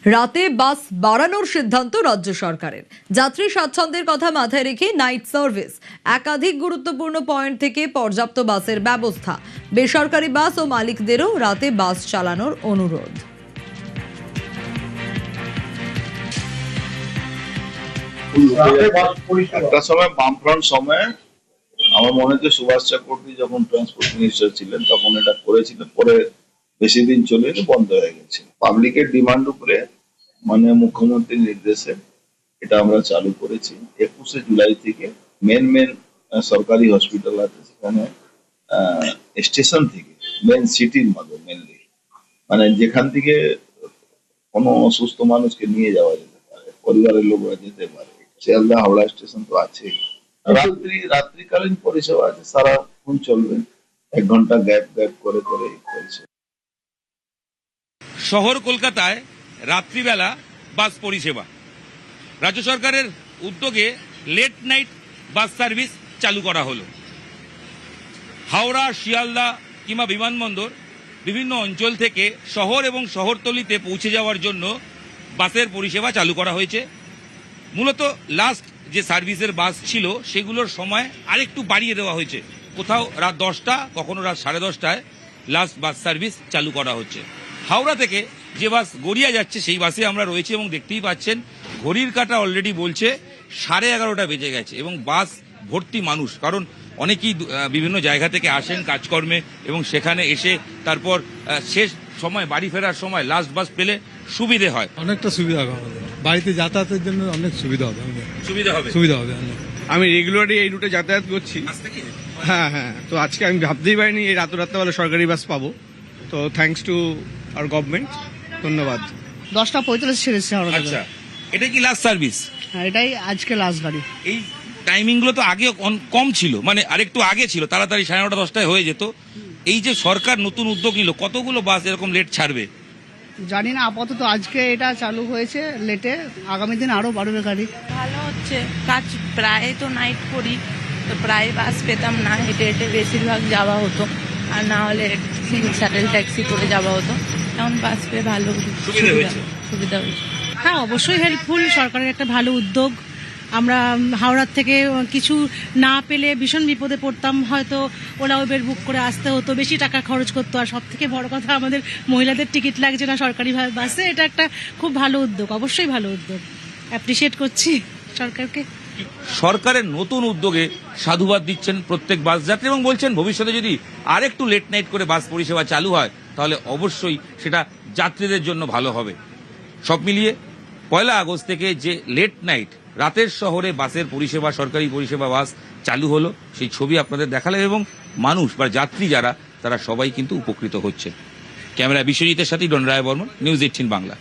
রাতে বাস বাড়ানোর সিদ্ধান্ত রাজ্য সরকারের। যাত্রী স্বাচ্ছন্দ্যের কথা মাথায় রেখে নাইট সার্ভিস, একাধিক গুরুত্বপূর্ণ পয়েন্ট থেকে পর্যাপ্ত বাসের ব্যবস্থা, বেসরকারি বাস ও মালিকদেরও রাতে বাস চালানোর অনুরোধ। একটা সময় বামফ্রন্ট সময়ে আমার মনে হচ্ছে সুভাষ চক্রবর্তী যখন ট্রান্সপোর্ট মিনিস্টার ছিলেন তখন এটা করেছিলেন, পরে বেশি দিন চলে এলে বন্ধ হয়ে গেছে। পাবলিকের ডিমান্ড উপরে মানে মুখ্যমন্ত্রীর নির্দেশে এটা আমরা চালু করেছি। 21শে জুলাই থেকে মেন সরকারি হসপিটাল আছে সেখানে স্টেশন থেকে মেন সিটির মধ্যে মেনলি মানে যেখান থেকে কোনো অসুস্থ মানুষকে নিয়ে যাওয়া যেতে পারে, পরিবারের লোকরা যেতে পারে। শিয়ালদা হাওড়া স্টেশন তো আছেই। রাত্রিকালীন পরিষেবা আছে, সারাক্ষণ চলবে, 1 ঘন্টা গ্যাপ করে চলছে। শহর কলকাতায় রাত্রিবেলা বাস পরিষেবা, রাজ্য সরকারের উদ্যোগে লেট নাইট বাস সার্ভিস চালু করা হলো। হাওড়া, শিয়ালদা কিংবা বিমানবন্দর বিভিন্ন অঞ্চল থেকে শহর এবং শহরতলিতে পৌঁছে যাওয়ার জন্য বাসের পরিষেবা চালু করা হয়েছে। মূলত লাস্ট যে সার্ভিসের বাস ছিল সেগুলোর সময় আরেকটু বাড়িয়ে দেওয়া হয়েছে। কোথাও রাত 10টা, কখনো রাত 10:30টায় লাস্ট বাস সার্ভিস চালু করা হচ্ছে। হাওড়া থেকে যে বাস গড়িয়া যাচ্ছে সেই বাসে আমরা রয়েছি এবং দেখতেই পাচ্ছেন ঘড়ির কাঁটা অলরেডি বলছে 11:30 বেজে গেছে এবং বাস ভর্তি মানুষ। কারণ অনেকেই বিভিন্ন জায়গা থেকে আসেন কাজকর্মে এবং সেখানে এসে তারপর শেষ সময় বাড়ি ফেরার সময় লাস্ট বাস পেলে সুবিধে হয়। অনেকটা সুবিধা হবে আমাদের, বাড়িতে যাতায়াতের জন্য অনেক সুবিধা হবে আমাদের। সুবিধা হবে। আমি রেগুলারলি এই রুটে যাতায়াত করছি। হ্যাঁ, তো আজকে আমি ভাবতেই পারিনি এই রাত্রেবেলা সরকারি বাস পাবো। তো থ্যাঙ্কস টু আওয়ার গভর্নমেন্ট, ধন্যবাদ। 10:45 ছেড়েছে হাওড়া থেকে। আচ্ছা, এটা কি লাস্ট সার্ভিস? হ্যাঁ, এটাই আজকে লাস্ট গাড়ি। এই টাইমিং গুলো তো আগে কম ছিল, মানে আরেকটু আগে ছিল, তাড়াতাড়ি 9:30 10টায় হয়ে যেত। এই যে সরকার নতুন উদ্যোগ নিল, কতগুলো বাস এরকম লেট ছাড়বে জানি না, আপাতত আজকে এটা চালু হয়েছে লেটে, আগামী দিন আরো বাড়বে গাড়ি। ভালো হচ্ছে কাজ, প্রায় তো নাইট করি, তো প্রায় বাস পেতাম না, হেঁটে হেঁটে বেশিরভাগ যাওয়া হতো, আর না হলে শাটেল ট্যাক্সি করে যাওয়া হতো। এখন বাস পেয়ে ভালো সুবিধা হয়েছে। হ্যাঁ, অবশ্যই হেল্পফুল, সরকারের একটা ভালো উদ্যোগ। আমরা হাওড়ার থেকে কিছু না পেলে ভীষণ বিপদে পড়তাম, হয়তো ওলা উবের বুক করে আসতে হতো, বেশি টাকা খরচ করতো। আর সব থেকে বড় কথা, আমাদের মহিলাদের টিকিট লাগছে না সরকারি বাসে। এটা একটা খুব ভালো উদ্যোগ, অবশ্যই ভালো উদ্যোগ, অ্যাপ্রিসিয়েট করছি সরকারকে। সরকারের নতুন উদ্যোগে সাধুবাদ দিচ্ছেন প্রত্যেক বাস যাত্রী এবং বলছেন ভবিষ্যতে যদি আরেকটু লেট নাইট করে বাস পরিষেবা চালু হয় তাহলে অবশ্যই সেটা যাত্রীদের জন্য ভালো হবে। সব মিলিয়ে 1 আগস্ট থেকে যে লেট নাইট রাতের শহরে বাসের পরিষেবা, সরকারি পরিষেবা বাস চালু হলো, সেই ছবি আপনাদের দেখালাম এবং মানুষ বা যাত্রী যারা তারা সবাই কিন্তু উপকৃত হচ্ছে। ক্যামেরা বিশ্বজিতের সাথে ডন রায় বর্মন, নিউজ 18 বাংলা।